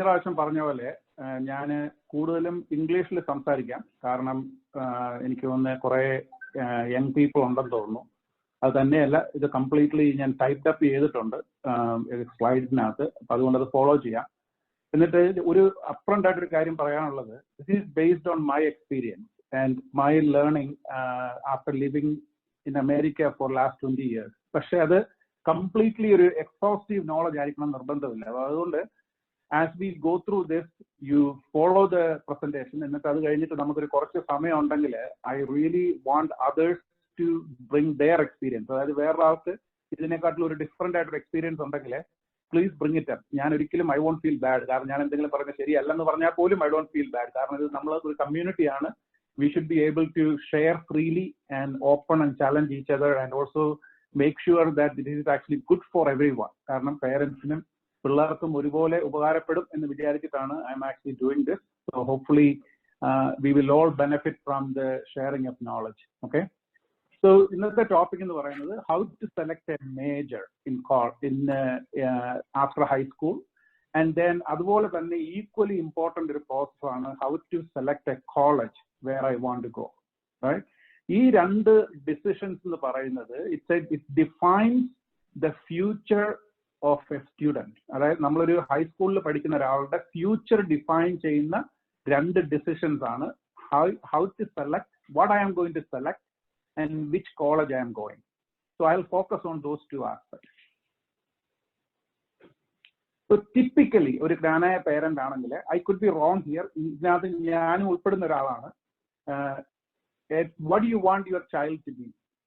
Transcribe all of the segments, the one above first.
പ്രാവശ്യം പറഞ്ഞ പോലെ ഞാൻ കൂടുതലും ഇംഗ്ലീഷിൽ സംസാരിക്കാം. കാരണം എനിക്ക് തോന്നുന്നത് കുറേ യങ് പീപ്പിൾ ഉണ്ടെന്ന് തോന്നുന്നു. അത് തന്നെയല്ല, ഇത് കംപ്ലീറ്റ്ലി ഞാൻ ടൈപ്പ് അപ്പ് ചെയ്തിട്ടുണ്ട് സ്ലൈഡിനകത്ത്. അപ്പം അതുകൊണ്ട് അത് ഫോളോ ചെയ്യാം. എന്നിട്ട് ഒരു അപ്രണ്ട് ആയിട്ടൊരു കാര്യം പറയാനുള്ളത്, this is based on my experience and my learning after living in America for last 20 years. പക്ഷെ അത് കംപ്ലീറ്റ്ലി ഒരു എക്സോസ്റ്റീവ് നോളജ് ആയിരിക്കണം നിർബന്ധമില്ല. അപ്പോൾ അതുകൊണ്ട് as we go through this, you follow the presentation, എന്നിട്ട് അത് കഴിഞ്ഞിട്ട് നമുക്കൊരു കുറച്ച് സമയം ഉണ്ടെങ്കിൽ I really want others to bring their experience. അതായത് വേറൊരാൾക്ക് ഇതിനെക്കാട്ടിലും ഒരു ഡിഫറെന്റ് ആയിട്ടൊരു എക്സ്പീരിയൻസ് ഉണ്ടെങ്കിൽ പ്ലീസ് ബ്രിങ് ഇറ്റ് അപ്പ്. ഞാൻ ഒരിക്കലും ഐ വോണ്ട് ഫീൽ ബാഡ്. കാരണം ഞാൻ എന്തെങ്കിലും പറഞ്ഞാൽ ശരിയല്ലെന്ന് പറഞ്ഞാൽ പോലും ഐ ഡോണ്ട് ഫീൽ ബാഡ്. കാരണം ഇത് നമ്മൾ ഒരു കമ്മ്യൂണിറ്റിയാണ്. We should be able to share freely and open and challenge each other and also make sure that this is actually good for everyone. കാരണം പേരൻസിനും പിള്ളേർക്കും ഒരുപോലെ ഉപകാരപ്പെടും എന്ന് വിചാരിച്ചിട്ടാണ് I am actually doing this. So hopefully we will all benefit from the sharing of knowledge. Okay, so ഇന്നത്തെ topic എന്ന് പറയുന്നത് how to select a major in after high school. And then അതുപോലെ തന്നെ ഈക്വലി ഇമ്പോർട്ടൻ്റ് ഒരു process ആണ് how to select a college where I want to go. Right, ഈ രണ്ട് decisions എന്ന് പറയുന്നത് it defines the future of a student. അതായത് നമ്മളൊരു ഹൈസ്കൂളിൽ പഠിക്കുന്ന ഒരാളുടെ ഫ്യൂച്ചർ ഡിഫൈൻ ചെയ്യുന്ന രണ്ട് ഡിസിഷൻസ് ആണ് how to select what I am going to select and which college I am going. So I will focus on those two aspects. So typically ഒരു ജ്ഞാനായ പേരന്റ് ആണെങ്കിൽ, I could be wrong here, ഇതിനകത്ത് ഞാനും ഉൾപ്പെടുന്ന ഒരാളാണ്. what do you want your child to be?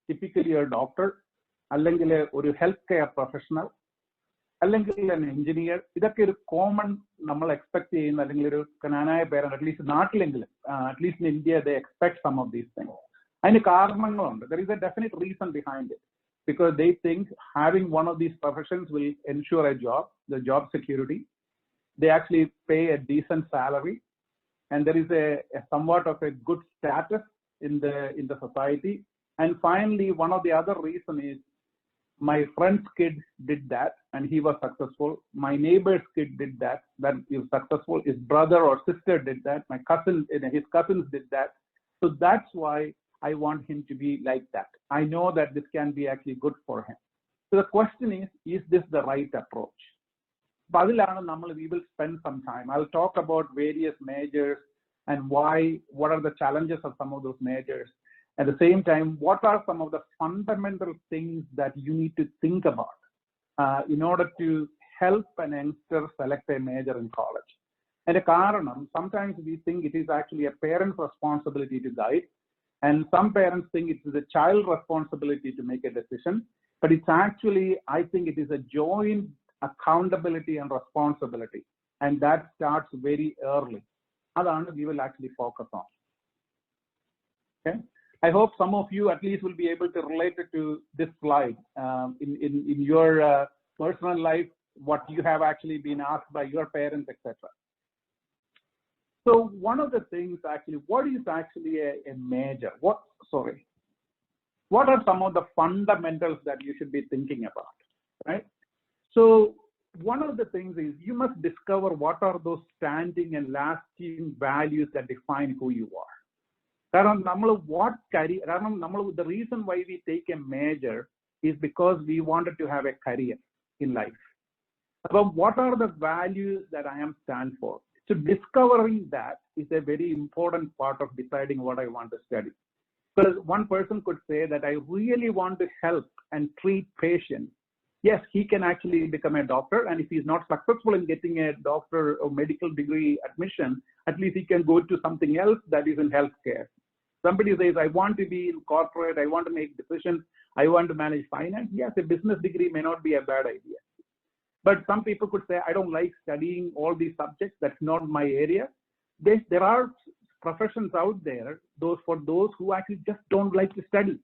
Typically a doctor, അല്ലെങ്കിൽ ഒരു health care professional, അല്ലെങ്കിൽ an engineer. ഇതൊക്കെ ഒരു കോമൺ നമ്മൾ എക്സ്പെക്ട് ചെയ്യുന്ന, അല്ലെങ്കിൽ ഒരു ജ്ഞാനായ പേരന്റ് അറ്റ്ലീസ്റ്റ് നാട്ടിലെങ്കിലും, at least in India they expect some of these things. അതിന് കാരണങ്ങളുണ്ട്. There is a definite reason behind it, because they think having one of these professions will ensure a job, the job security. They actually pay a decent salary, and there is a somewhat of a good status in the society. And finally, one of the other reason is my friend's kid did that and he was successful. My neighbor's kid did that he was successful. His brother or sister did that. His cousins did that. So that's why I want him to be like that. I know that this can be actually good for him. So the question is this the right approach? We will spend some time. I'll talk about various majors and what are the challenges of some of those majors. At the same time, what are some of the fundamental things that you need to think about in order to help an youngster select a major in college? And a karanam, sometimes we think it is actually a parent's responsibility to guide, and some parents think it is a child's responsibility to make a decision, but it's actually, I think it is a joint accountability and responsibility, and that starts very early. That's we will actually focus on. Okay, I hope some of you at least will be able to relate it to this slide in your personal life, what you have actually been asked by your parents, etc. So one of the things actually, what is actually a major? What are some of the fundamentals that you should be thinking about, right? So one of the things is you must discover what are those standing and lasting values that define who you are. The reason why we take a major is because we wanted to have a career in life. But what are the values that I am stand for? So discovering that is a very important part of deciding what I want to study. Because one person could say that I really want to help and treat patients. Yes, he can actually become a doctor, and if he's not successful in getting a doctor or medical degree admission, at least he can go to something else that is in healthcare. Somebody says, I want to be in corporate, I want to make decisions, I want to manage finance. Yes, a business degree may not be a bad idea. But some people could say, I don't like studying all these subjects, that's not my area. There are professions out there, for those who actually just don't like to study.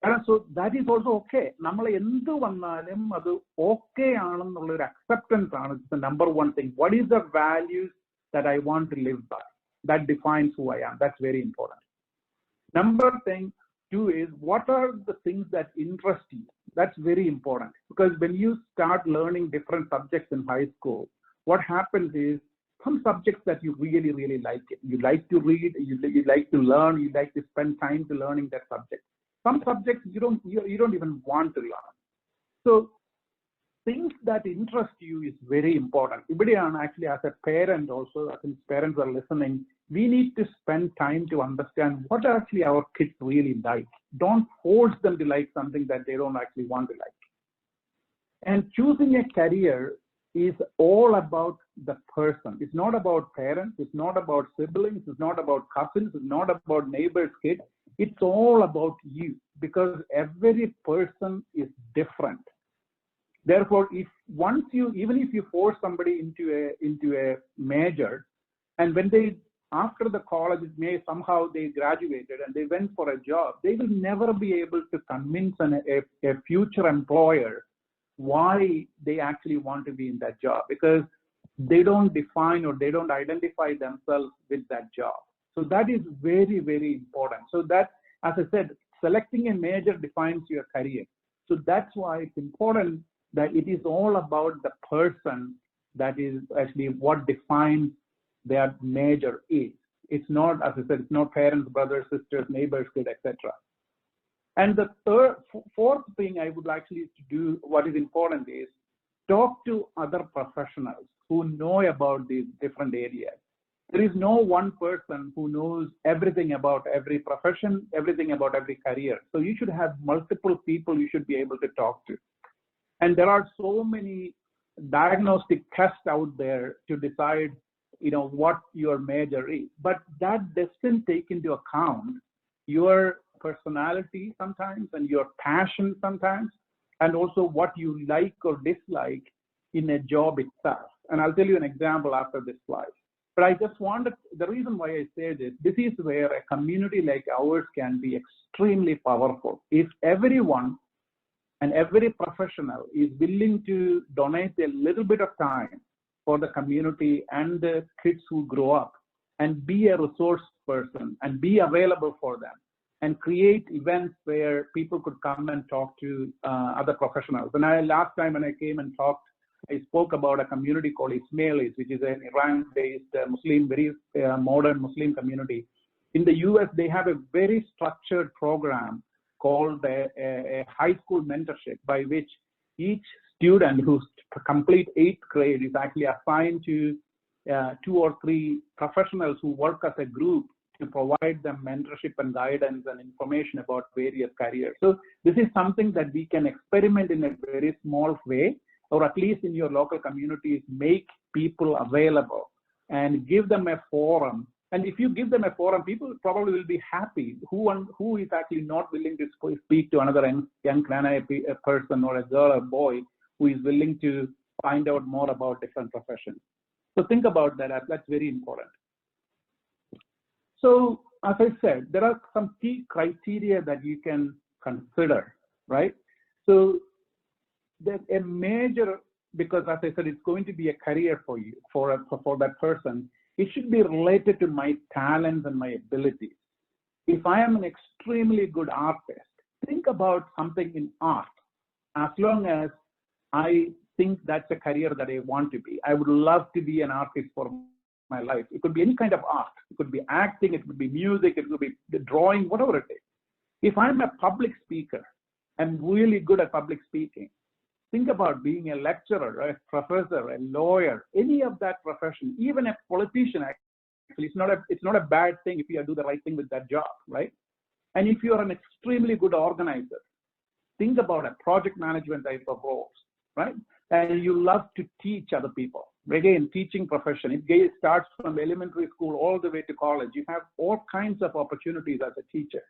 And so that is also okay. നമ്മൾ എന്ത് വന്നാലും അത് okay ആണെന്നുള്ളൊരു acceptance ആണ് the number one thing. What is the values that I want to live by? That defines who I am. That's very important. Number two is, what are the things that interest you? That's very important, because when you start learning different subjects in high school, what happens is some subjects that you really, really like it. You like to read, you like to learn, you like to spend time to learning that subject. Some subjects you don't even want to learn. So things that interest you is very important. Actually, as a parent also, I think parents are listening, we need to spend time to understand what actually our kids really like. Don't force them to like something that they don't actually want to like. And choosing a career is all about the person. It's not about parents, it's not about siblings, it's not about cousins, it's not about neighbors' kids. It's all about you, because every person is different. Therefore, even if you force somebody into a major, and when they, after the college, somehow they graduated and they went for a job, they will never be able to convince a future employer why they actually want to be in that job, because they don't define or they don't identify themselves with that job. So that is very, very important. So that, as I said, selecting a major defines your career. So that's why it's important that it is all about the person. That is actually what defines their major is. It's not, as I said, it's not parents, brothers, sisters, neighbors, kids, etc. And the fourth thing I would actually to do, what is important is talk to other professionals who know about these different areas. There is no one person who knows everything about every profession, everything about every career. So you should have multiple people you should be able to talk to. And there are so many diagnostic tests out there to decide, what your major is. But that doesn't take into account your personality sometimes and your passion sometimes, and also what you like or dislike in a job itself. And I'll tell you an example after this slide. But I just wanted, the reason why I say this is where a community like ours can be extremely powerful. If everyone and every professional is willing to donate a little bit of time for the community and the kids who grow up, and be a resource person and be available for them, and create events where people could come and talk to other professionals. And last time when I came and talked, I spoke about a community called Ismailis, which is an Iran-based Muslim, very modern Muslim community. In the US, they have a very structured program called a high school mentorship, by which each student who complete 8th grade is actually assigned to 2 or 3 professionals who work as a group to provide them mentorship and guidance and information about various careers. So this is something that we can experiment in a very small way, or at least in your local communities, make people available and give them a forum. And if you give them a forum, people probably will be happy. Who is actually not willing to speak to another young person or a girl or boy who is willing to find out more about different professions? So think about that. That's very important. So as I said, there are some key criteria that you can consider, right? So there's a major, because as I said, it's going to be a career for you, for that person. It should be related to my talents and my abilities. If I am an extremely good artist, think about something in art. As long as I think that's a career that I want to be, I would love to be an artist for my life. It could be any kind of art. It could be acting, it could be music, it could be drawing, whatever it is. If I'm a public speaker, I'm really good at public speaking. Think about being a lecturer, a professor, a lawyer, any of that profession, even a politician. Actually, it's not a bad thing if you do the right thing with that job, right? And if you are an extremely good organizer, think about a project management type of roles, right? And you love to teach other people. Again, teaching profession, it starts from elementary school all the way to college. You have all kinds of opportunities as a teacher.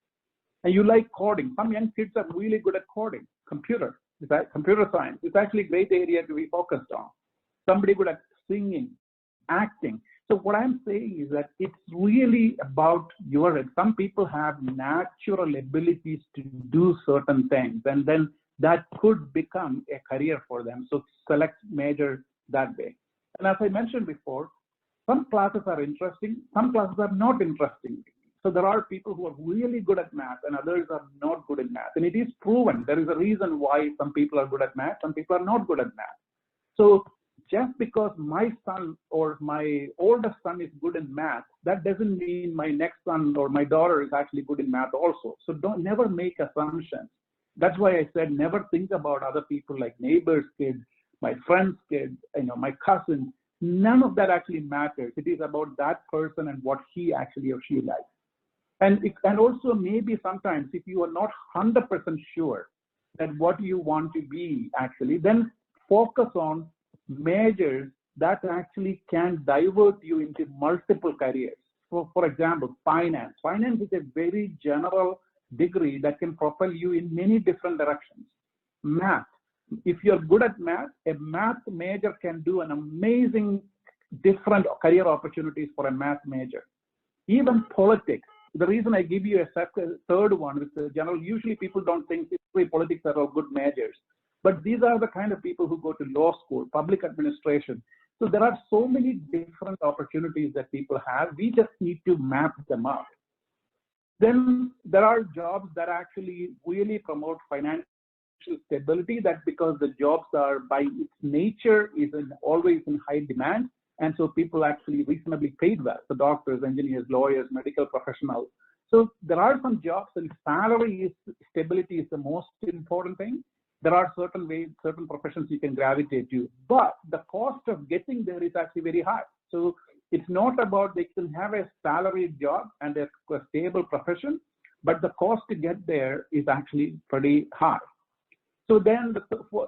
And you like coding. Some young kids are really good at coding, computer science. It's actually a great area to be focused on. Somebody good at singing, acting. So what I'm saying is that it's really about some people have natural abilities to do certain things, and then that could become a career for them. So select major that way. And as I mentioned before, some classes are interesting, some classes are not interesting. So there are people who are really good at math and others are not good at math. And it is proven. There is a reason why some people are good at math, some people are not good at math. So just because my son or my oldest son is good in math, that doesn't mean my next son or my daughter is actually good in math also. So never make assumptions. That's why I said never think about other people like neighbors' kids, my friends' kids, my cousins. None of that actually matters. It is about that person and what he actually or she likes. And also maybe sometimes if you are not 100% sure that what you want to be actually, then focus on majors that actually can divert you into multiple careers. So for example, finance. Finance is a very general degree that can propel you in many different directions. Math. If you're good at math, a math major can do an amazing different career opportunities for a math major. Even politics. The reason I give you a third one is the general, usually people don't think history, politics are all good majors. But these are the kind of people who go to law school, public administration. So there are so many different opportunities that people have. We just need to map them out. Then there are jobs that actually really promote financial stability. That's because the jobs are by its nature always in high demand. And so people actually reasonably paid well. So doctors, engineers, lawyers, medical professionals. So there are some jobs and stability is the most important thing. There are certain ways, certain professions you can gravitate to, but the cost of getting there is actually very high. So it's not about they can have a salaried job and a stable profession, but the cost to get there is actually pretty high. So then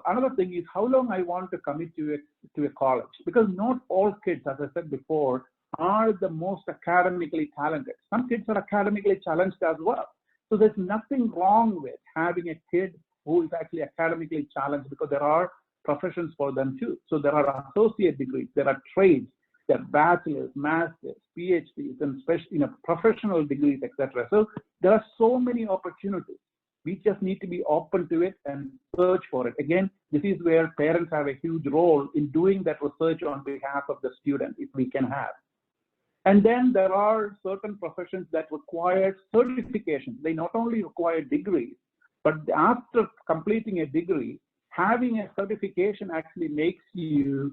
another thing is how long I want to commit to a college, because not all kids, as I said before, are the most academically talented. Some kids are academically challenged as well. So there's nothing wrong with having a kid who is actually academically challenged, because there are professions for them too. So there are associate degrees, there are trades, there are bachelor's, master's, PhDs, and professional degrees, etc. So there are so many opportunities. We just need to be open to it and search for it. Again, this is where parents have a huge role in doing that research on behalf of the student, if we can have. And then there are certain professions that require certification. They not only require degrees, but after completing a degree, having a certification actually makes you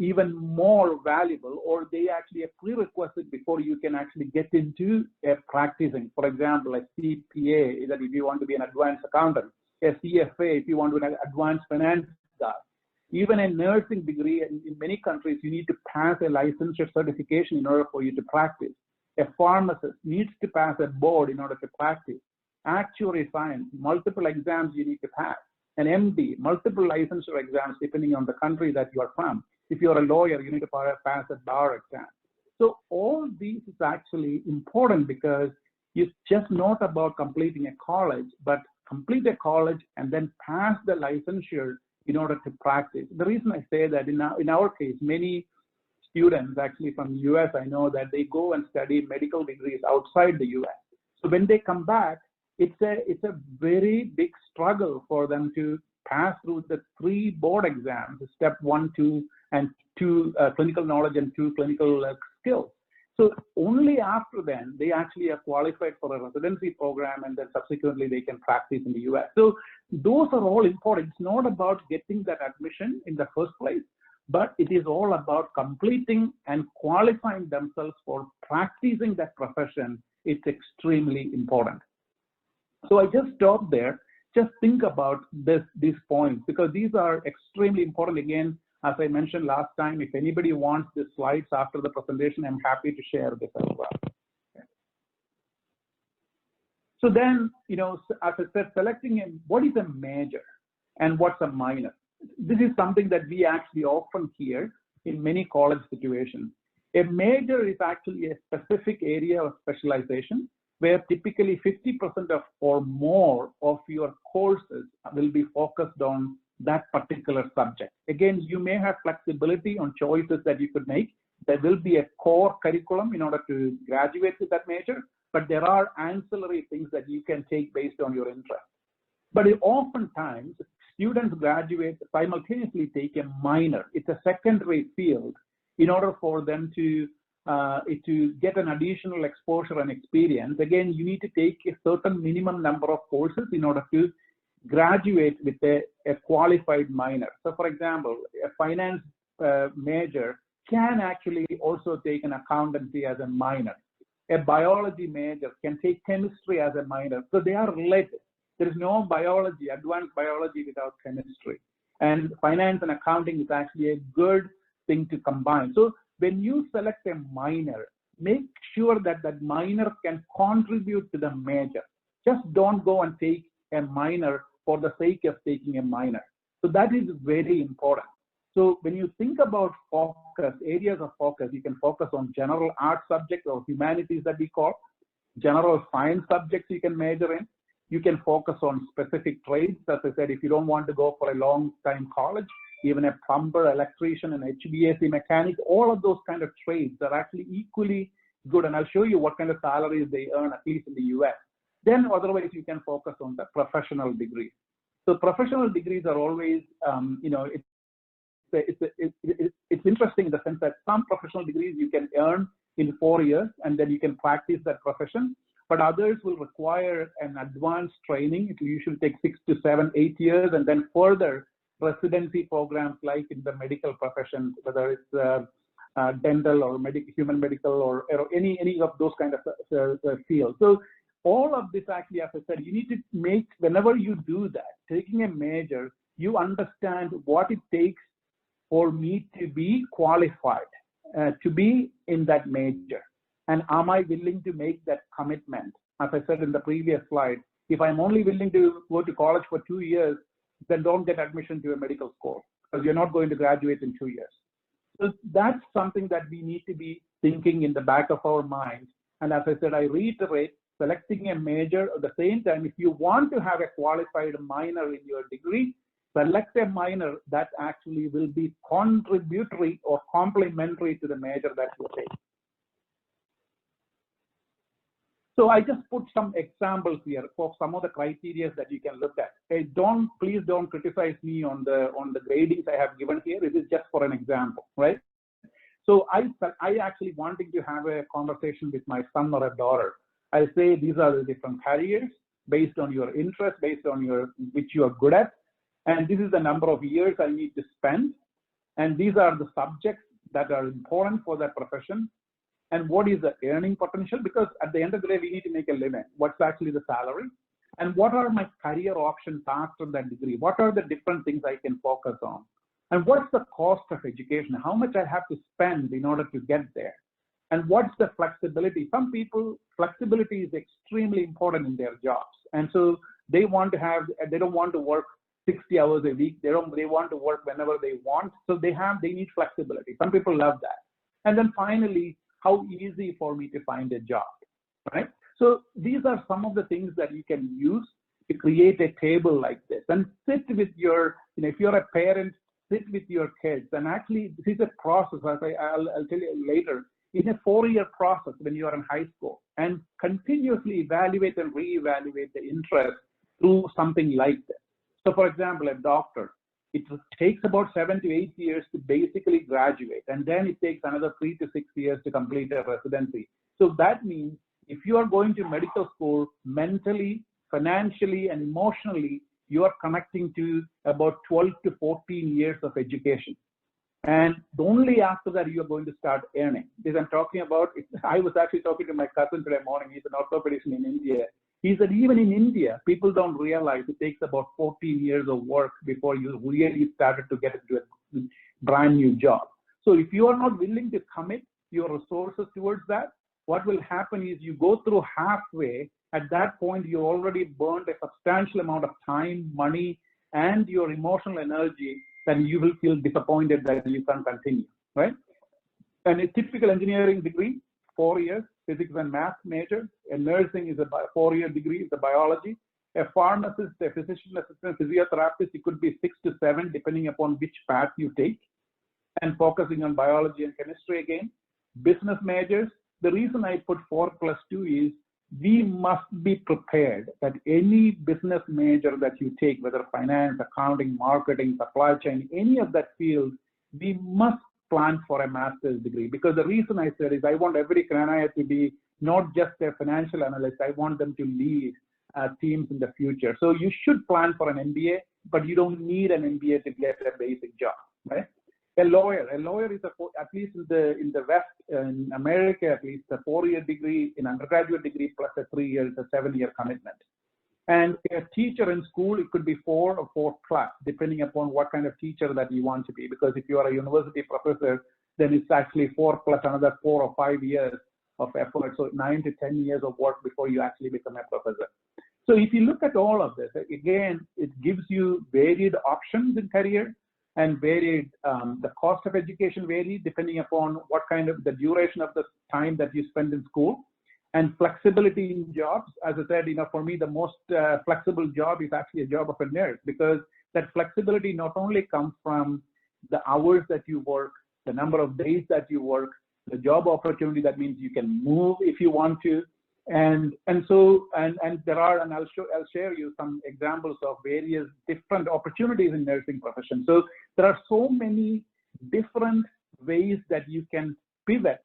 even more valuable, or they actually a prerequisite before you can actually get into practicing. For example, a CPA, that if you want to be an advanced accountant, a CFA, if you want to be an advanced finance guy. Even a nursing degree, in many countries, you need to pass a licensure certification in order for you to practice. A pharmacist needs to pass a board in order to practice. Actuary science, multiple exams you need to pass. An MD, multiple licensure exams depending on the country that you are from. If you're a lawyer, you need to pass a bar exam. So all these is actually important, because it's just not about completing a college, but complete a college and then pass the licensure in order to practice. The reason I say that in our case, many students actually from the US, I know that they go and study medical degrees outside the US. So when they come back, it's a very big struggle for them to pass through the 3 board exams, step 1, 2, and 2 clinical knowledge and 2 clinical skills. So only after then, they actually are qualified for a residency program, and then subsequently they can practice in the US. So those are all important. It's not about getting that admission in the first place, but it is all about completing and qualifying themselves for practicing that profession. It's extremely important. So I just stopped there. Just think about these points, because these are extremely important. Again, as I mentioned last time, if anybody wants the slides after the presentation, I'm happy to share this as well. Okay. So then, as I said, selecting what is a major and what's a minor. This is something that we actually often hear in many college situations. A major is actually a specific area of specialization, where typically 50% or more of your courses will be focused on that particular subject. Again, you may have flexibility on choices that you could make. There will be a core curriculum in order to graduate with that major, but there are ancillary things that you can take based on your interest. But oftentimes, students graduate simultaneously take a minor. It's a secondary field in order for them to get an additional exposure and experience. Again, you need to take a certain minimum number of courses in order to graduate with a qualified minor. So for example, a finance major can actually also take an accountancy as a minor. A biology major can take chemistry as a minor. So they are related. There is no biology, advanced biology without chemistry. And finance and accounting is actually a good thing to combine. So when you select a minor, make sure that that minor can contribute to the major. Just don't go and take a minor for the sake of taking a minor. So that is very important. So when you think about focus, areas of focus, you can focus on general art subjects or humanities that we call, general science subjects you can major in. You can focus on specific trades. As I said, if you don't want to go for a long time college, even a plumber, electrician, and HVAC mechanic, all of those kind of trades are actually equally good. And I'll show you what kind of salaries they earn, at least in the US. Then otherwise you can focus on the professional degrees. So professional degrees are always, it's interesting in the sense that some professional degrees you can earn in 4 years and then you can practice that profession, but others will require an advanced training. It will usually take 6 to 7, 8 years, and then further residency programs like in the medical profession, whether it's dental or human medical or any of those kind of fields. So all of this actually, as I said, you need to make, whenever you do that, taking a major, you understand what it takes for me to be qualified, to be in that major. And am I willing to make that commitment? As I said in the previous slide, if I'm only willing to go to college for 2 years, then don't get admission to a medical school because you're not going to graduate in 2 years. So that's something that we need to be thinking in the back of our minds. And as I said, I reiterate, selecting a major at the same time, if you want to have a qualified minor in your degree, select a minor that actually will be contributory or complementary to the major that you take. So I just put some examples here for some of the criteria that you can look at. Hey, please don't criticize me on the gradings I have given here. It is just for an example, right? So I actually wanting to have a conversation with my son or a daughter. I say these are the different careers based on your interest, based on which you are good at. And this is the number of years I need to spend. And these are the subjects that are important for that profession. And what is the earning potential? Because at the end of the day, we need to make a living. What's actually the salary? And what are my career options after that degree? What are the different things I can focus on? And what's the cost of education? How much I have to spend in order to get there? And what's the flexibility? Some people, flexibility is extremely important in their jobs. And so they don't want to work 60 hours a week. They want to work whenever they want. So they need flexibility. Some people love that. And then finally, how easy for me to find a job, right? So these are some of the things that you can use to create a table like this and sit with your, if you're a parent, sit with your kids. And actually, this is a process, as I'll tell you later, it's a 4-year process when you are in high school, and continuously evaluate and reevaluate the interest through something like this. So for example, a doctor, it takes about 7 to 8 years to basically graduate, and then it takes another 3 to 6 years to complete a residency. So that means if you are going to medical school, mentally, financially, and emotionally, you are connecting to about 12 to 14 years of education. And only after that, you are going to start earning. This I'm talking about, I was actually talking to my cousin today morning. He's an orthopedician in India. He said even in India, people don't realize it takes about 14 years of work before you really started to get into a brand new job. So if you are not willing to commit your resources towards that, what will happen is you go through halfway. At that point, you already burned a substantial amount of time, money, and your emotional energy, then you will feel disappointed that you can't continue, right? And a typical engineering degree, 4 years, physics and math major. A nursing is a 4-year degree, the biology. A pharmacist, a physician assistant, physiotherapist, it could be 6 to 7, depending upon which path you take, and focusing on biology and chemistry again. Business majors, the reason I put 4+2 is we must be prepared that any business major that you take, whether finance, accounting, marketing, supply chain, any of that field, we must plan for a master's degree. Because the reason I said is I want every Canadian to be not just a financial analyst, I want them to lead teams in the future. So you should plan for an MBA, but you don't need an MBA to get a basic job, right? A lawyer is at least in the West, in America at least, a 4-year degree, an undergraduate degree plus a 3 years, a 7-year commitment. And a teacher in school, it could be 4 or 4+, depending upon what kind of teacher that you want to be. Because if you are a university professor, then it's actually 4 plus another 4 or 5 years of effort. So 9 to 10 years of work before you actually become a professor. So if you look at all of this, again, it gives you varied options in career and varied, the cost of education varies depending upon what kind of the duration of the time that you spend in school, and flexibility in jobs. As I said, for me, the most flexible job is actually a job of a nurse, because that flexibility not only comes from the hours that you work, the number of days that you work, the job opportunity, that means you can move if you want to. And there are, and I'll share you some examples of various different opportunities in nursing profession. So there are so many different ways that you can pivot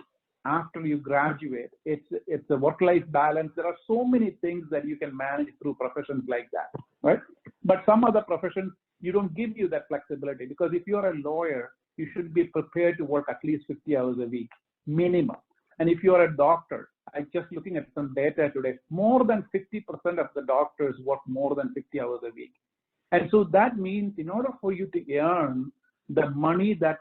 after you graduate. It's a work-life balance. There are so many things that you can manage through professions like that, right? But some other professions, you don't give you that flexibility, because if you're a lawyer, you should be prepared to work at least 50 hours a week, minimum. And if you're a doctor, I'm just looking at some data today, more than 50% of the doctors work more than 50 hours a week. And so that means in order for you to earn the money that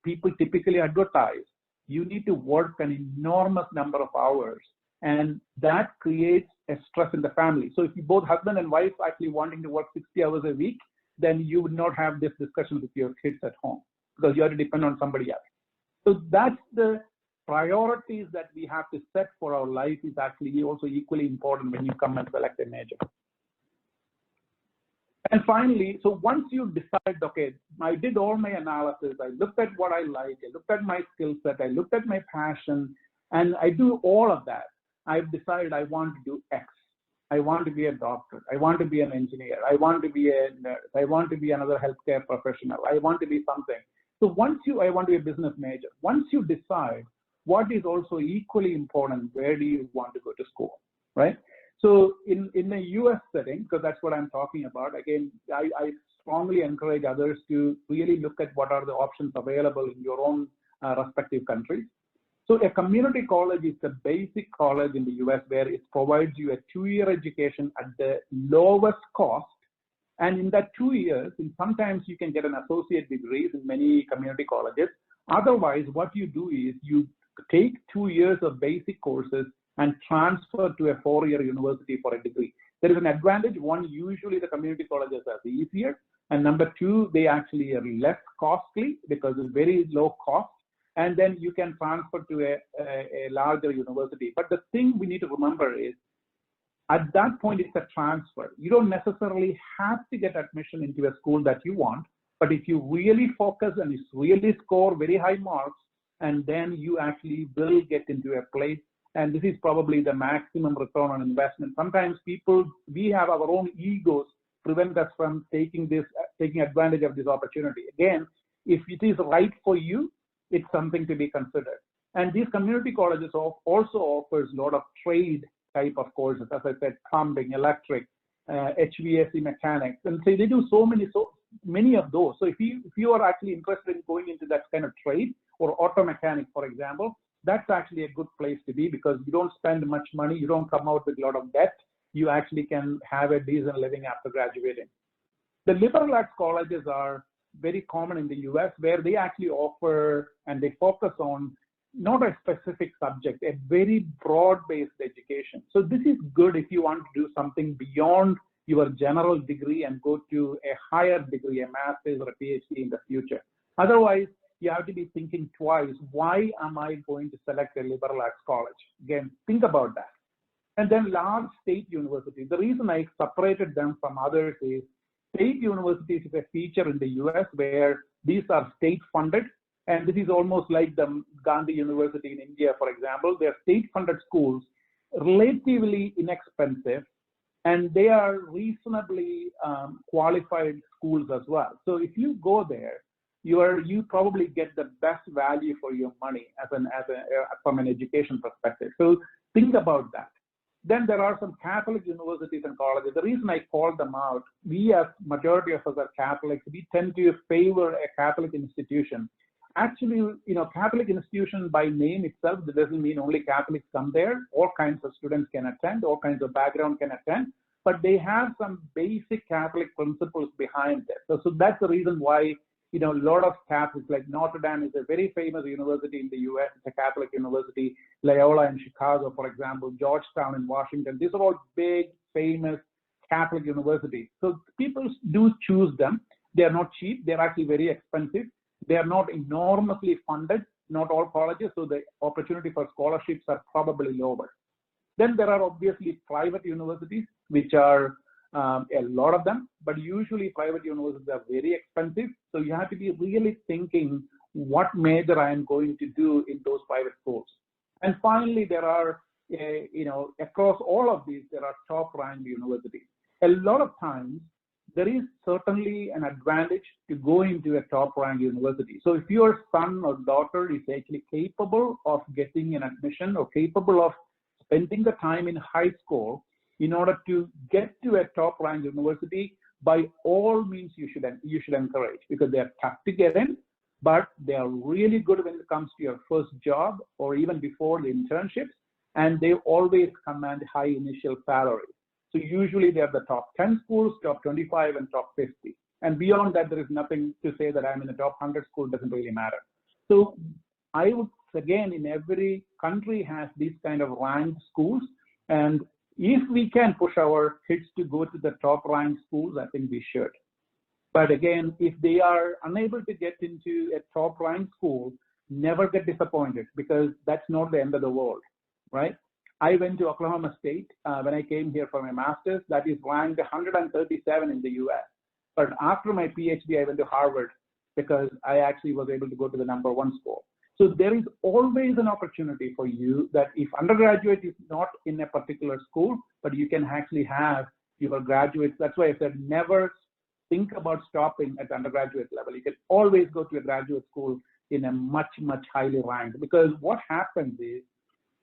people typically advertise, you need to work an enormous number of hours. And that creates a stress in the family. So if you both husband and wife actually wanting to work 60 hours a week, then you would not have this discussion with your kids at home, because you have to depend on somebody else. So that's the priorities that we have to set for our life is actually also equally important when you come and select a major. And finally, so once you decide, okay, I did all my analysis, I looked at what I like, I looked at my skill set, I looked at my passion, and I do all of that, I've decided I want to do X. I want to be a doctor. I want to be an engineer. I want to be a nurse. I want to be another healthcare professional. I want to be something. So I want to be a business major. Once you decide, what is also equally important, where do you want to go to school, right? So in the US setting, because that's what I'm talking about, again, I strongly encourage others to really look at what are the options available in your own respective countries. So a community college is the basic college in the US where it provides you a 2-year education at the lowest cost. And in that 2 years, sometimes you can get an associate degree in many community colleges. Otherwise, what you do is you take 2 years of basic courses and transfer to a 4-year university for a degree. There is an advantage. One, usually the community colleges are easier. And number 2, they actually are less costly because it's very low cost. And then you can transfer to a larger university. But the thing we need to remember is, at that point, it's a transfer. You don't necessarily have to get admission into a school that you want. But if you really focus and you really score very high marks, and then you actually will get into a place, and this is probably the maximum return on investment. Sometimes we have our own egos prevent us from taking advantage of this opportunity. Again, if it is right for you, it's something to be considered. And these community colleges also offers a lot of trade type of courses, as I said, plumbing, electric, HVAC mechanics, and so they do so many of those. So if you are actually interested in going into that kind of trade, or auto mechanic, for example, that's actually a good place to be, because you don't spend much money, you don't come out with a lot of debt, you actually can have a decent living after graduating. The liberal arts colleges are very common in the US, where they actually offer and they focus on not a specific subject, a very broad-based education. So this is good if you want to do something beyond your general degree and go to a higher degree, a master's or a PhD in the future. Otherwise, you have to be thinking twice, why am I going to select a liberal arts college? Again, think about that. And then large state universities. The reason I separated them from others is state universities is a feature in the US where these are state funded. And this is almost like the Gandhi University in India, for example. They're state funded schools, relatively inexpensive, and they are reasonably qualified schools as well. So if you go there, you probably get the best value for your money from an education perspective. So think about that. Then there are some Catholic universities and colleges. The reason I called them out, we as majority of us are Catholics, we tend to favor a Catholic institution. Actually, Catholic institution by name itself, that doesn't mean only Catholics come there. All kinds of students can attend, all kinds of background can attend, but they have some basic Catholic principles behind it. So that's the reason why, a lot of Catholics, like Notre Dame is a very famous university in the US, it's a Catholic university, Loyola in Chicago, for example, Georgetown in Washington, these are all big, famous Catholic universities. So people do choose them. They are not cheap, they're actually very expensive. They are not enormously funded, not all colleges, so the opportunity for scholarships are probably lower. Then there are obviously private universities, which are a lot of them, but usually private universities are very expensive. So you have to be really thinking what major I am going to do in those private schools. And finally, there are, across all of these, there are top-ranked universities. A lot of times, there is certainly an advantage to go into a top-ranked university. So if your son or daughter is actually capable of getting an admission or capable of spending the time in high school in order to get to a top-ranked university, by all means you should encourage, because they are tough to get in, but they are really good when it comes to your first job or even before the internships, and they always command high initial salary. So usually they are the top 10 schools, top 25, and top 50. And beyond that, there is nothing to say that I'm in the top 100 school, doesn't really matter. So I would, again, in every country has these kind of ranked schools. And if we can push our kids to go to the top ranked schools, I think we should. But again, if they are unable to get into a top ranked school, never get disappointed, because that's not the end of the world, right? I went to Oklahoma State when I came here for my master's. That is ranked 137 in the US. But after my PhD, I went to Harvard because I actually was able to go to the #1 school. So there is always an opportunity for you that if undergraduate is not in a particular school, but you can actually have your graduates. That's why I said never think about stopping at the undergraduate level. You can always go to a graduate school in a much, much highly ranked, because what happens is,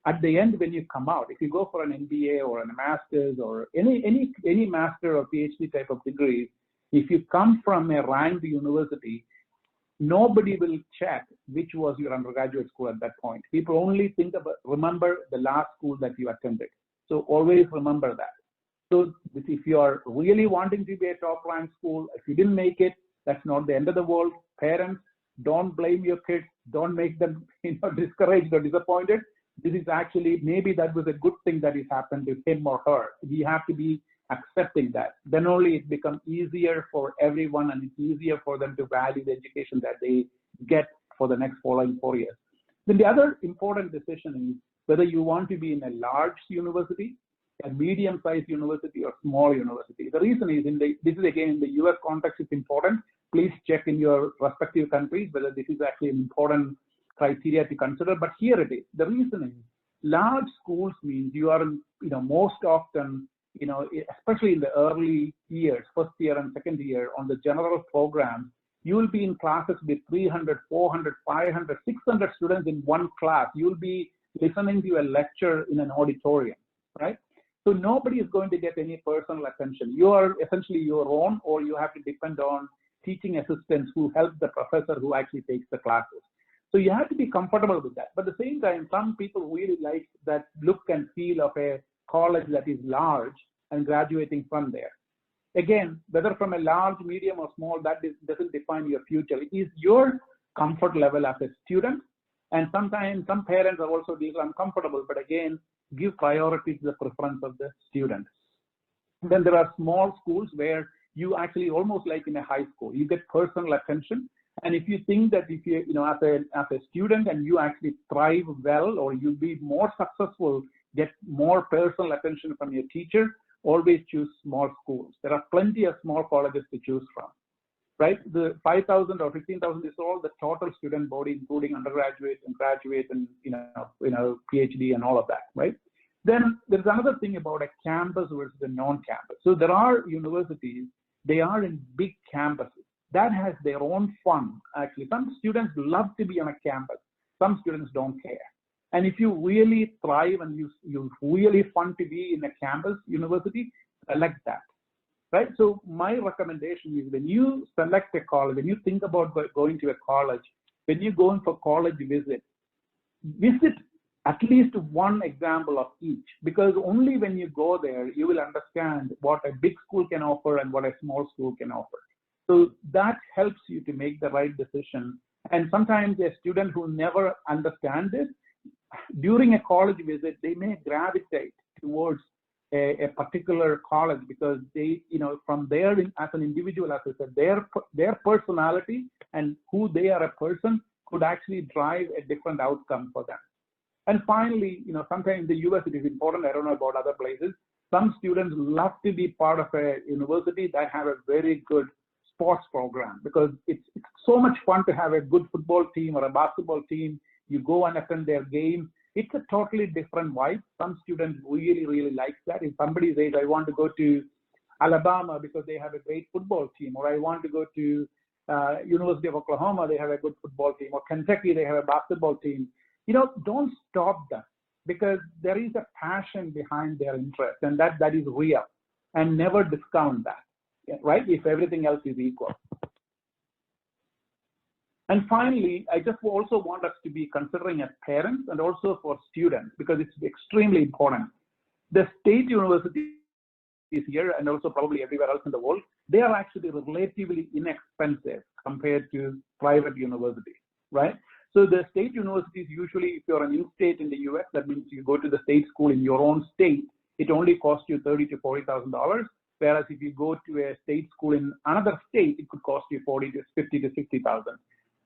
at the end, when you come out, if you go for an MBA or a master's or any master or PhD type of degree, if you come from a ranked university, nobody will check which was your undergraduate school at that point. People only remember the last school that you attended. So always remember that. So if you are really wanting to be a top ranked school, if you didn't make it, that's not the end of the world. Parents, don't blame your kids. Don't make them discouraged or disappointed. This is actually, maybe that was a good thing that has happened to him or her. We have to be accepting that. Then only it becomes easier for everyone, and it's easier for them to value the education that they get for the next following 4 years. Then the other important decision is whether you want to be in a large university, a medium-sized university, or small university. The reason is, this is again in the US context, it's important. Please check in your respective countries whether this is actually an important criteria to consider, but here it is. The reason is, large schools means you are, most often, especially in the early years, first year and second year on the general program, you will be in classes with 300, 400, 500, 600 students in one class. You'll be listening to a lecture in an auditorium, right? So nobody is going to get any personal attention. You are essentially your own, or you have to depend on teaching assistants who help the professor who actually takes the classes. So you have to be comfortable with that. But at the same time, some people really like that look and feel of a college that is large and graduating from there. Again, whether from a large, medium, or small, that doesn't define your future. It is your comfort level as a student. And sometimes some parents are also uncomfortable, but again, give priority to the preference of the student. Then there are small schools where you actually, almost like in a high school, you get personal attention. And if you think that if you, as a student and you actually thrive well, or you'll be more successful, get more personal attention from your teacher, always choose small schools. There are plenty of small colleges to choose from, right? The 5,000 or 15,000 is all the total student body, including undergraduate and graduate and, PhD and all of that, right? Then there's another thing about a campus versus a non-campus. So there are universities, they are in big campuses. That has their own fun, actually. Some students love to be on a campus. Some students don't care. And if you really thrive and you really fun to be in a campus university, select that, right? So my recommendation is, when you select a college, when you think about going to a college, when you go in for college visit at least one example of each, because only when you go there, you will understand what a big school can offer and what a small school can offer. So that helps you to make the right decision. And sometimes a student who never understands this, during a college visit, they may gravitate towards a particular college because they, from there as an individual, as I said, their personality and who they are a person could actually drive a different outcome for them. And finally, sometimes in the US it is important, I don't know about other places, some students love to be part of a university that have a very good sports program because it's so much fun to have a good football team or a basketball team. You go and attend their games. It's a totally different vibe. Some students really, really like that. If somebody says, I want to go to Alabama because they have a great football team, or I want to go to University of Oklahoma, they have a good football team, or Kentucky, they have a basketball team. Don't stop them because there is a passion behind their interest, and that is real, and never discount that, right? If everything else is equal. And finally, I just also want us to be considering as parents and also for students, because it's extremely important. The state universities here and also probably everywhere else in the world, they are actually relatively inexpensive compared to private universities, right? So the state universities, usually if you're an in-state in the US, that means you go to the state school in your own state, it only costs you $30,000 to $40,000. Whereas if you go to a state school in another state, it could cost you $50,000 to $60,000.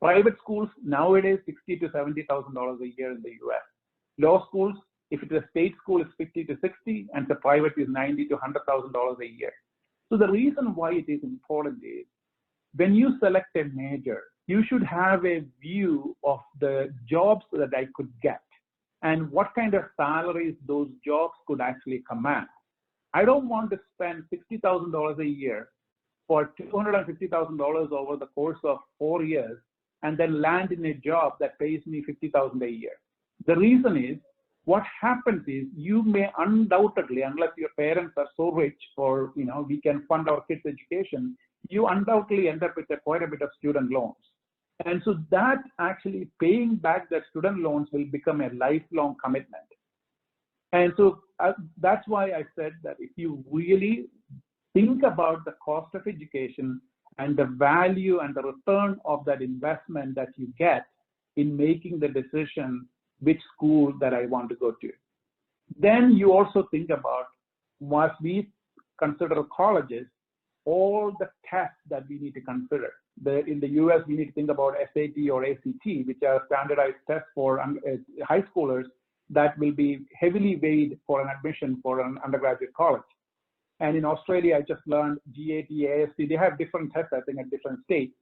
Private schools nowadays $60,000 to $70,000 a year in the US. Law schools, if it's a state school, it's $50,000 to $60,000, and the private is $90,000 to $100,000 a year. So the reason why it is important is when you select a major, you should have a view of the jobs that I could get and what kind of salaries those jobs could actually command. I don't want to spend $60,000 a year for $250,000 over the course of 4 years and then land in a job that pays me $50,000 a year. The reason is, what happens is you may undoubtedly, unless your parents are so rich or we can fund our kids' education, you undoubtedly end up with quite a bit of student loans. And so that actually paying back the student loans will become a lifelong commitment. And so that's why I said that if you really think about the cost of education and the value and the return of that investment that you get in making the decision which school that I want to go to, then you also think about, must we consider colleges, all the tests that we need to consider. In the US, we need to think about SAT or ACT, which are standardized tests for high schoolers that will be heavily weighed for an admission for an undergraduate college. And in Australia, I just learned GAT, AST, they have different tests, I think, at different states.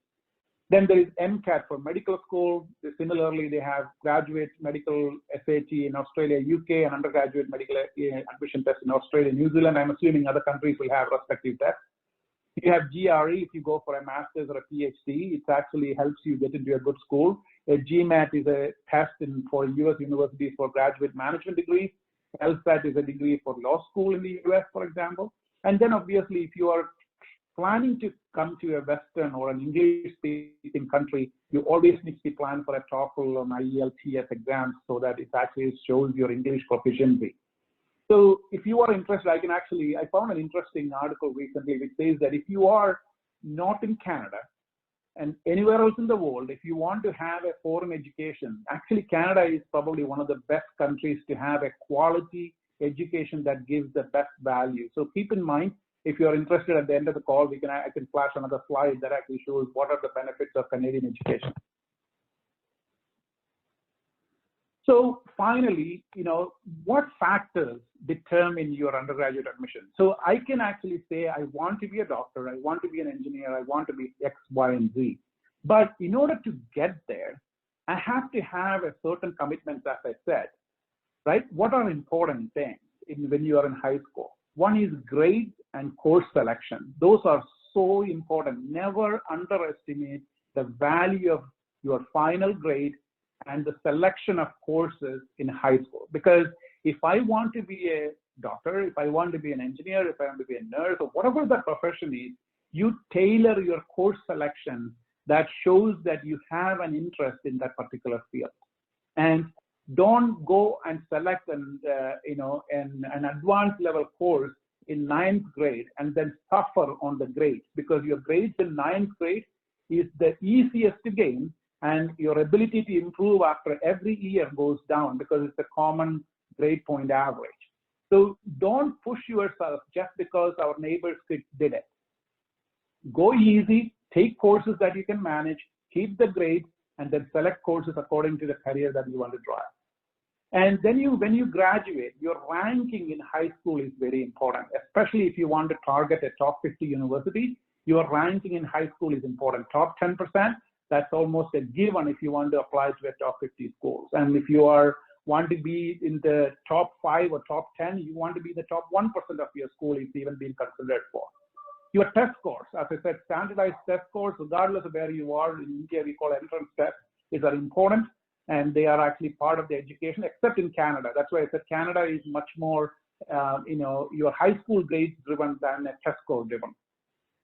Then there is MCAT for medical school. Similarly, they have graduate medical SAT in Australia, UK, and undergraduate medical admission tests in Australia, New Zealand. I'm assuming other countries will have respective tests. You have GRE if you go for a master's or a PhD. It actually helps you get into a good school. A GMAT is a test for US universities for graduate management degrees. LSAT is a degree for law school in the US, for example. And then obviously, if you are planning to come to a Western or an English-speaking country, you always need to plan for a TOEFL or an IELTS exam so that it actually shows your English proficiency. So if you are interested, I found an interesting article recently which says that if you are not in Canada and anywhere else in the world, if you want to have a foreign education, actually Canada is probably one of the best countries to have a quality education that gives the best value. So keep in mind, if you're interested at the end of the call, I can flash another slide that actually shows what are the benefits of Canadian education. So finally, what factors determine your undergraduate admission? So I can actually say, I want to be a doctor, I want to be an engineer, I want to be X, Y, and Z. But in order to get there, I have to have a certain commitment, as I said, right? What are important things when you are in high school? One is grades and course selection. Those are so important. Never underestimate the value of your final grade and the selection of courses in high school. Because if I want to be a doctor, if I want to be an engineer, if I want to be a nurse, or whatever the profession is, you tailor your course selection that shows that you have an interest in that particular field. And don't go and select an advanced level course in 9th grade and then suffer on the grades, because your grades in 9th grade is the easiest to gain, and your ability to improve after every year goes down because it's a common grade point average. So don't push yourself just because our neighbors did it. Go easy, take courses that you can manage, keep the grades, and then select courses according to the career that you want to drive. And then when you graduate, your ranking in high school is very important, especially if you want to target a top 50 university. Your ranking in high school is important. Top 10%, that's almost a given if you want to apply to a top 50 schools. And if you want to be in the top 5 or top 10, you want to be the top 1% of your school is even being considered for. Your test scores, as I said, standardized test scores, regardless of where you are. In India, we call entrance tests, these are important, and they are actually part of the education, except in Canada. That's why I said Canada is much more, your high school grades driven than a test score driven.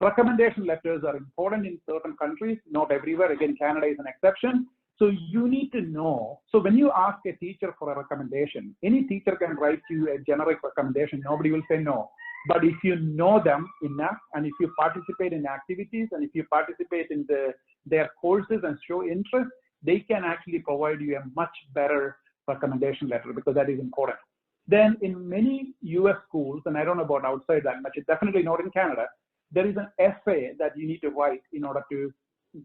Recommendation letters are important in certain countries, not everywhere. Again, Canada is an exception. So you need to know. So when you ask a teacher for a recommendation, any teacher can write you a generic recommendation. Nobody will say no. But if you know them enough, and if you participate in activities, and if you participate in their courses and show interest, they can actually provide you a much better recommendation letter, because that is important. Then in many US schools, and I don't know about outside that much, it's definitely not in Canada, there is an essay that you need to write in order to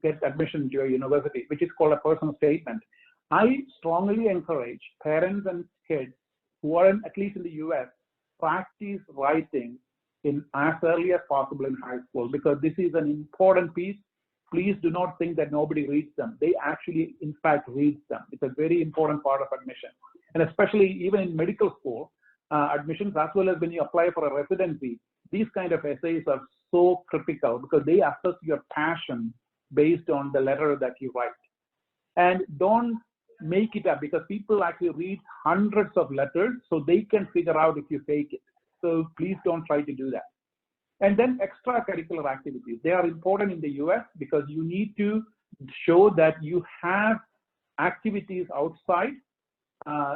get admission to a university, which is called a personal statement. I strongly encourage parents and kids who are at least in the US, practice writing in as early as possible in high school, because this is an important piece. Please do not think that nobody reads them. They actually, in fact, read them. It's a very important part of admission. And especially even in medical school admissions, as well as when you apply for a residency, these kind of essays are so critical because they assess your passion based on the letter that you write. And don't make it up, because people actually read hundreds of letters, so they can figure out if you fake it. So please don't try to do that. And then extracurricular activities. They are important in the US because you need to show that you have activities outside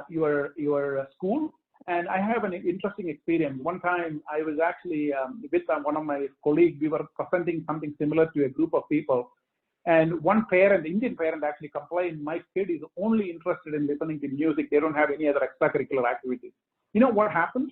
your school. And I have an interesting experience. One time I was actually with one of my colleagues, we were presenting something similar to a group of people. And one parent, Indian parent, actually complained, my kid is only interested in listening to music. They don't have any other extracurricular activities. You know what happened?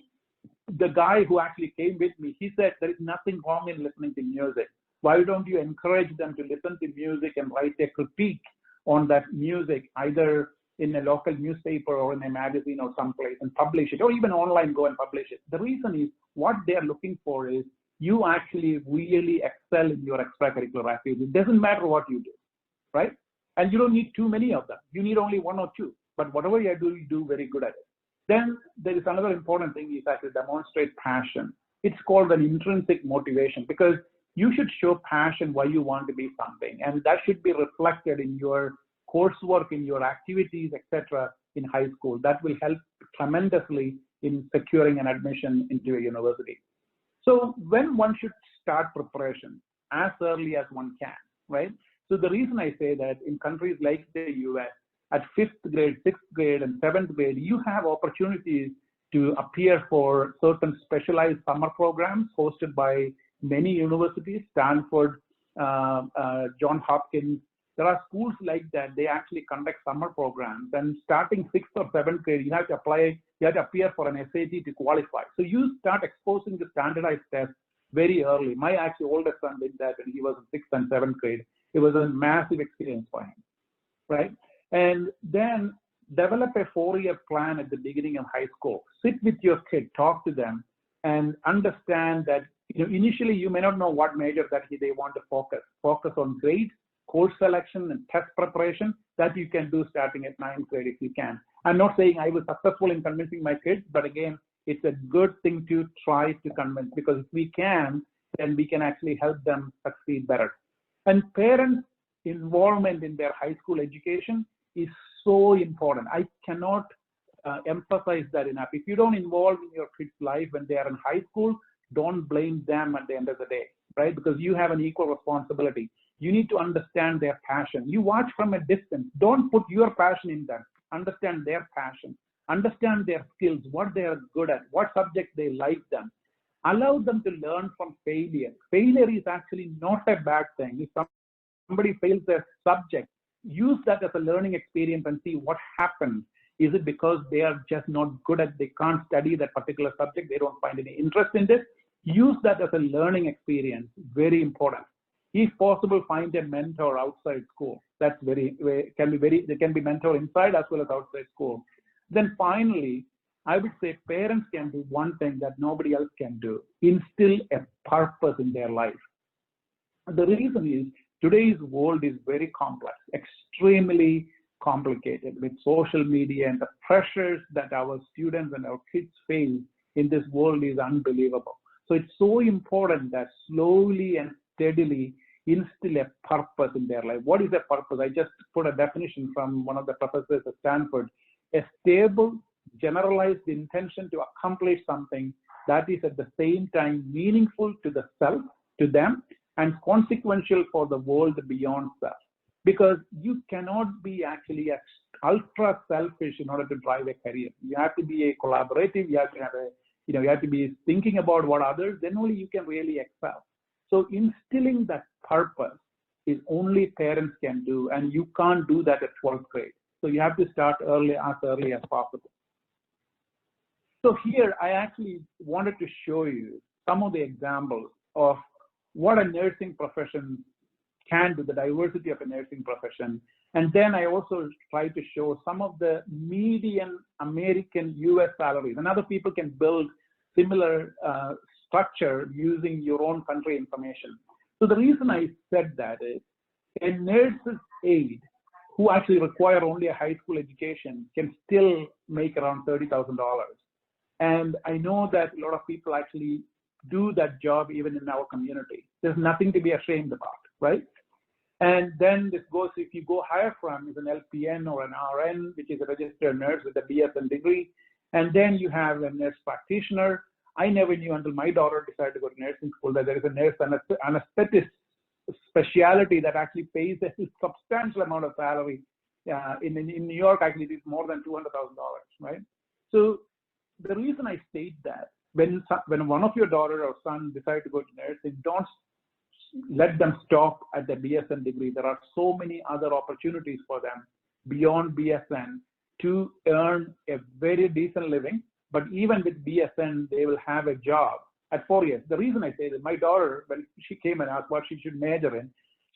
The guy who actually came with me, he said, there is nothing wrong in listening to music. Why don't you encourage them to listen to music and write a critique on that music, either in a local newspaper or in a magazine or someplace, and publish it, or even online go and publish it. The reason is what they're looking for is you actually really excel in your extracurricular activities. It doesn't matter what you do, right? And you don't need too many of them. You need only one or two, but whatever you do, you do very good at it. Then there is another important thing is that to demonstrate passion. It's called an intrinsic motivation, because you should show passion why you want to be something, and that should be reflected in your coursework, in your activities, etc. in high school. That will help tremendously in securing an admission into a university. So when one should start preparation? As early as one can, right? So the reason I say that in countries like the US, at 5th grade, 6th grade, and 7th grade, you have opportunities to appear for certain specialized summer programs hosted by many universities, Stanford, Johns Hopkins. There are schools like that. They actually conduct summer programs, and starting 6th or 7th grade, you have to apply, you have to appear for an SAT to qualify. So you start exposing the standardized tests very early. My actually oldest son did that when he was in 6th and 7th grade. It was a massive experience for him, right? And then develop a 4-year plan at the beginning of high school. Sit with your kid, talk to them, and understand that initially you may not know what major that they want to focus. Focus on grades, course selection, and test preparation. That you can do starting at 9th grade if you can. I'm not saying I was successful in convincing my kids, but again, it's a good thing to try to convince, because if we can, then we can actually help them succeed better. And parents' involvement in their high school education is so important. I cannot emphasize that enough. If you don't involve in your kids' life when they are in high school, don't blame them at the end of the day, right? Because you have an equal responsibility. You need to understand their passion. You watch from a distance. Don't put your passion in them. Understand their passion. Understand their skills, what they are good at, what subjects they like them. Allow them to learn from failure. Failure is actually not a bad thing. If somebody fails a subject, use that as a learning experience and see what happened. Is it because they are just not good at, they can't study that particular subject, they don't find any interest in this? Use that as a learning experience, very important. If possible, find a mentor outside school. That's they can be mentor inside as well as outside school. Then finally, I would say parents can do one thing that nobody else can do, instill a purpose in their life. The reason is today's world is very complex, extremely complicated with social media, and the pressures that our students and our kids face in this world is unbelievable. So it's so important that slowly and steadily instill a purpose in their life. What is a purpose? I just put a definition from one of the professors at Stanford: a stable, generalized intention to accomplish something that is at the same time meaningful to the self, to them, and consequential for the world beyond self. Because you cannot be actually ultra selfish in order to drive a career. You have to be a collaborative. You have to have you have to be thinking about what others. Then only you can really excel. So instilling that purpose is only parents can do, and you can't do that at 12th grade. So you have to start early as possible. So here I actually wanted to show you some of the examples of what a nursing profession can do, the diversity of a nursing profession. And then I also try to show some of the median American US salaries, and other people can build similar structure using your own country information. So the reason I said that is a nurse's aide who actually require only a high school education can still make around $30,000. And I know that a lot of people actually do that job even in our community. There's nothing to be ashamed about, right? And then this goes, if you go higher from, is an LPN or an RN, which is a registered nurse with a BSN degree. And then you have a nurse practitioner. I never knew until my daughter decided to go to nursing school that there is a nurse anesthetist specialty that actually pays a substantial amount of salary. In New York, actually, it is more than $200,000, right? So the reason I state that, when one of your daughter or son decide to go to nursing, don't let them stop at the BSN degree. There are so many other opportunities for them beyond BSN to earn a very decent living. But even with BSN, they will have a job at 4 years. The reason I say that, my daughter, when she came and asked what she should major in,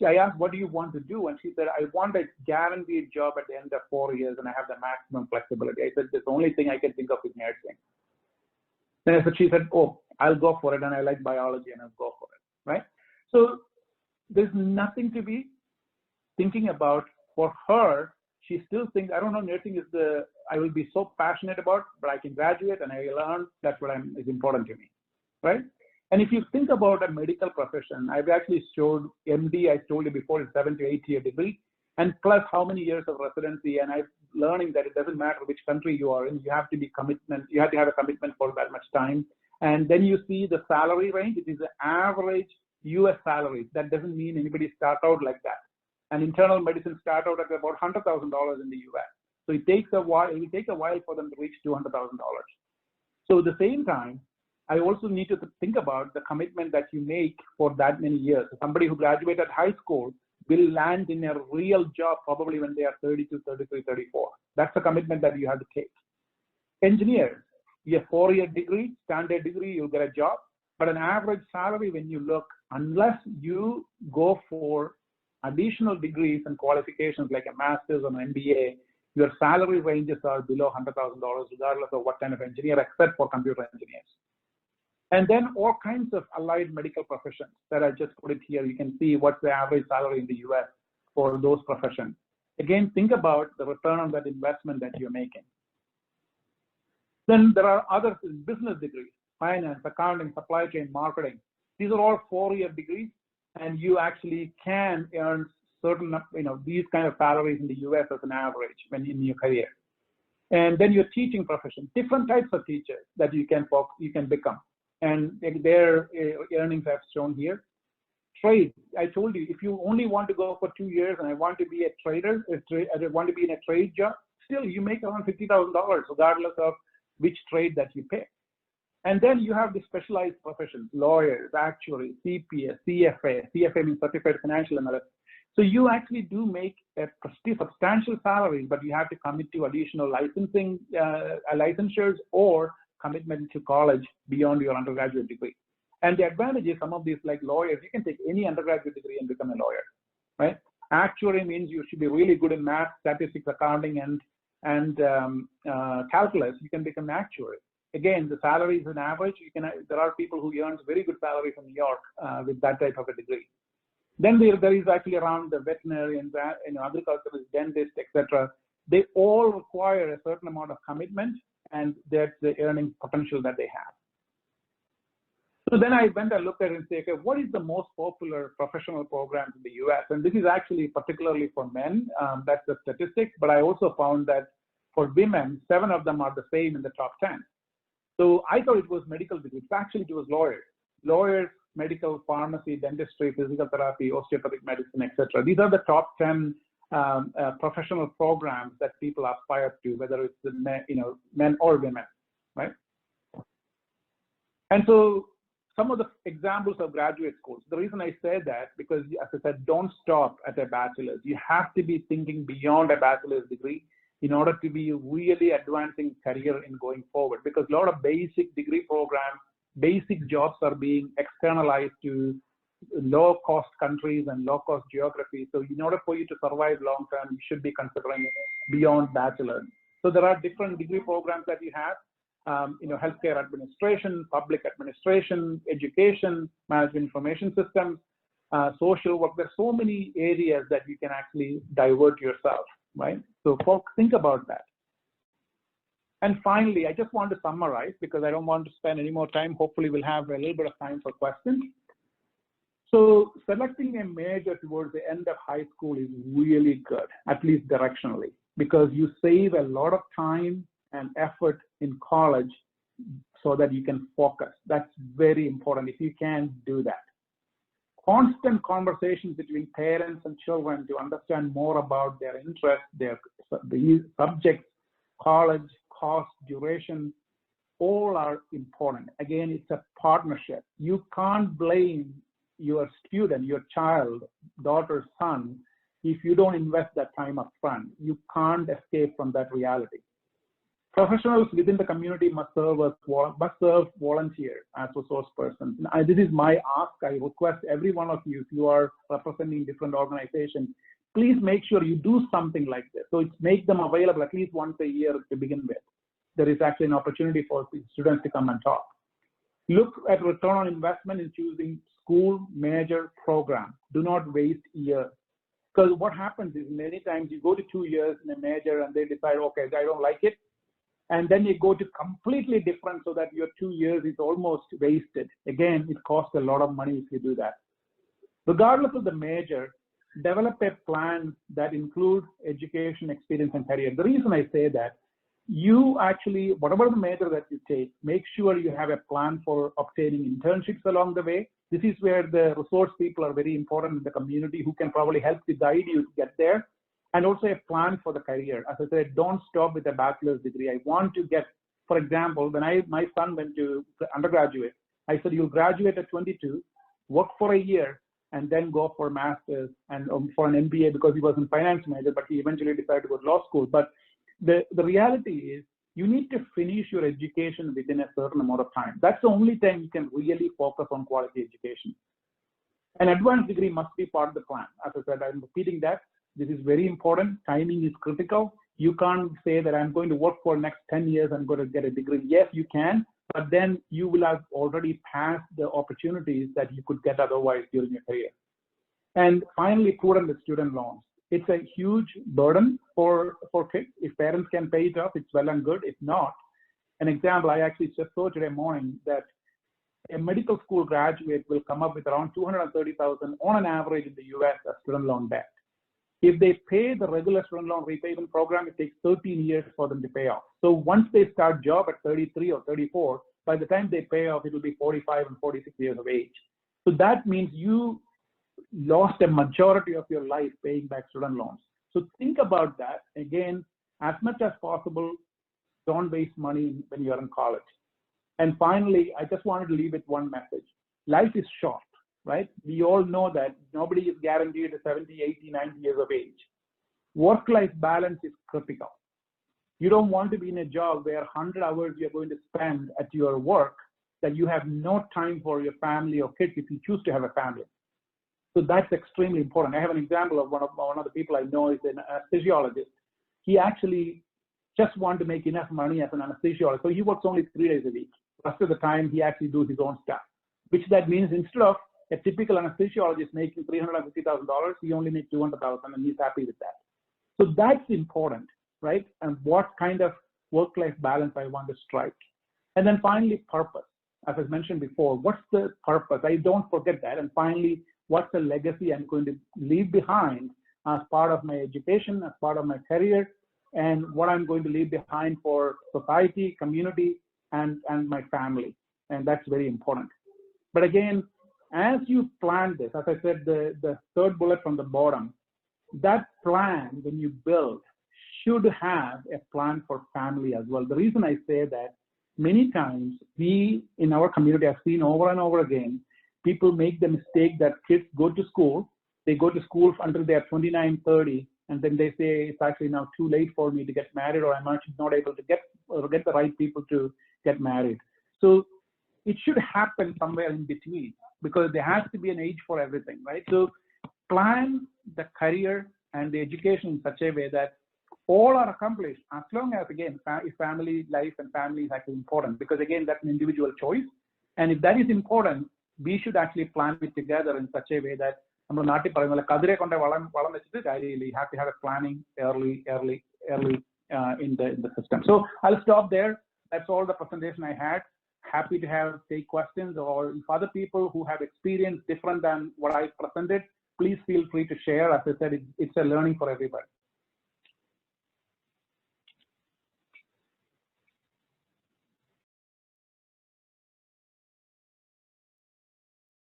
I asked, what do you want to do? And she said, I want a guaranteed job at the end of 4 years, and I have the maximum flexibility. I said, the only thing I can think of is nursing. Then she said, oh, I'll go for it, and I like biology, and I'll go for it, right? So there's nothing to be thinking about. For her, she still thinks, I don't know, nursing is I will be so passionate about, but I can graduate and I will learn. That's what is important to me, right? And if you think about a medical profession, I've actually showed MD, I told you before, is 7 to 8 year degree, and plus how many years of residency. And I'm learning that it doesn't matter which country you are in, you have to be commitment. You have to have a commitment for that much time. And then you see the salary range. It is the average US salaries. That doesn't mean anybody start out like that. And internal medicine start out at about $100,000 in the US. So it takes a while. It will take a while for them to reach $200,000. So at the same time, I also need to think about the commitment that you make for that many years. Somebody who graduated high school will land in a real job probably when they are 32, 33, 34. That's the commitment that you have to take. Engineers, you have 4 year degree, standard degree, you'll get a job. But an average salary, when you look, unless you go for additional degrees and qualifications like a master's or an MBA, your salary ranges are below $100,000 regardless of what kind of engineer, except for computer engineers. And then all kinds of allied medical professions that I just put it here. You can see what's the average salary in the US for those professions. Again, think about the return on that investment that you're making. Then there are other business degrees, finance, accounting, supply chain, marketing. These are all 4 year degrees, and you actually can earn certain, these kind of salaries in the US as an average when in your career. And then your teaching profession, different types of teachers that you can become. And their earnings I've shown here. trade. I told you, if you only want to go for 2 years and I want to be a trader, I want to be in a trade job, still you make around $50,000 regardless of which trade that you pick. And then you have the specialized professions, lawyers, actuaries, CPA, CFA. CFA means Certified Financial Analyst. So you actually do make a pretty substantial salary, but you have to commit to additional licensures or commitment to college beyond your undergraduate degree. And the advantage is some of these, like lawyers, you can take any undergraduate degree and become a lawyer, right? Actuary means you should be really good in math, statistics, accounting, and calculus. You can become an actuary. Again, the salary is an average. There are people who earn very good salaries in New York with that type of a degree. Then there is actually around the veterinarians, agriculturists, dentists, etc. They all require a certain amount of commitment, and that's the earning potential that they have. So then I went and looked at it and said, okay, what is the most popular professional programs in the US? And this is actually particularly for men. That's the statistics. But I also found that for women, 7 of them are the same in the top 10. So I thought it was medical degrees. Actually, it was lawyers, medical, pharmacy, dentistry, physical therapy, osteopathic medicine, etc. These are the top 10 professional programs that people aspire to, whether it's the men or women, right? And so some of the examples of graduate schools. The reason I say that, because as I said, don't stop at a bachelor's. You have to be thinking beyond a bachelor's degree in order to be really advancing career in going forward, because a lot of basic degree programs, basic jobs are being externalized to low-cost countries and low-cost geography. So in order for you to survive long-term, you should be considering beyond bachelor. So there are different degree programs that you have, healthcare administration, public administration, education, management information systems, social work. There's so many areas that you can actually divert yourself, right? So folks, think about that. And finally, I just want to summarize because I don't want to spend any more time. Hopefully we'll have a little bit of time for questions. So selecting a major towards the end of high school is really good, at least directionally, because you save a lot of time and effort in college so that you can focus. That's very important if you can do that. Constant conversations between parents and children to understand more about their interests, the subjects, college, cost, duration, all are important. Again, it's a partnership. You can't blame your student, your child, daughter, son, if you don't invest that time up front. You can't escape from that reality. Professionals within the community must serve volunteers as resource persons. This is my ask. I request every one of you, if you are representing different organizations, please make sure you do something like this. So it's make them available at least once a year to begin with. There is actually an opportunity for students to come and talk. Look at return on investment in choosing school, major, program. Do not waste years. Because what happens is many times you go to 2 years in a major and they decide, okay, I don't like it. And then you go to completely different so that your 2 years is almost wasted. Again, it costs a lot of money if you do that. Regardless of the major, develop a plan that includes education, experience, and career. The reason I say that, you actually, whatever the major that you take, make sure you have a plan for obtaining internships along the way. This is where the resource people are very important in the community who can probably help to guide you to get there. And also a plan for the career. As I said, don't stop with a bachelor's degree. I want to get, for example, when my son went to undergraduate, I said, you'll graduate at 22, work for a year, and then go for a master's and for an MBA, because he was in finance major, but he eventually decided to go to law school. But the reality is you need to finish your education within a certain amount of time. That's the only time you can really focus on quality education. An advanced degree must be part of the plan. As I said, I'm repeating that. This is very important. Timing is critical. You can't say that I'm going to work for the next 10 years, I'm going to get a degree. Yes, you can, but then you will have already passed the opportunities that you could get otherwise during your career. And finally, prudent with student loans. It's a huge burden for kids. If parents can pay it off, it's well and good. If not, an example, I actually just saw today morning that a medical school graduate will come up with around $230,000 on an average in the US as student loan debt. If they pay the regular student loan repayment program, it takes 13 years for them to pay off. So once they start job at 33 or 34, by the time they pay off, it will be 45 and 46 years of age. So that means you lost a majority of your life paying back student loans. So think about that. Again, as much as possible, don't waste money when you're in college. And finally, I just wanted to leave with one message. Life is short, right? We all know that nobody is guaranteed 70, 80, 90 years of age. Work-life balance is critical. You don't want to be in a job where 100 hours you're going to spend at your work that you have no time for your family or kids if you choose to have a family. So that's extremely important. I have an example of one of the people I know is an anesthesiologist. He actually just wanted to make enough money as an anesthesiologist. So he works only 3 days a week. The rest of the time, he actually does his own stuff, which that means instead of a typical anesthesiologist making $350,000, he only makes $200,000 and he's happy with that. So that's important, right? And what kind of work-life balance I want to strike. And then finally, purpose. As I mentioned before, what's the purpose? I don't forget that. And finally, what's the legacy I'm going to leave behind as part of my education, as part of my career, and what I'm going to leave behind for society, community, and my family. And that's very important. But again, as you plan this, as I said, the third bullet from the bottom, that plan, when you build, should have a plan for family as well. The reason I say that, many times we in our community have seen over and over again, people make the mistake that kids go to school, they go to school until they are 29, 30, and then they say it's actually now too late for me to get married, or I'm actually not able to get the right people to get married. So it should happen somewhere in between, because there has to be an age for everything, right? So plan the career and the education in such a way that all are accomplished, as long as, again, family life and family is actually important, because again, that's an individual choice. And if that is important, we should actually plan it together in such a way that we have to have a planning early in the system. So I'll stop there. That's all the presentation I had. Happy to take questions, or if other people who have experience different than what I presented, please feel free to share. As I said, it's a learning for everybody.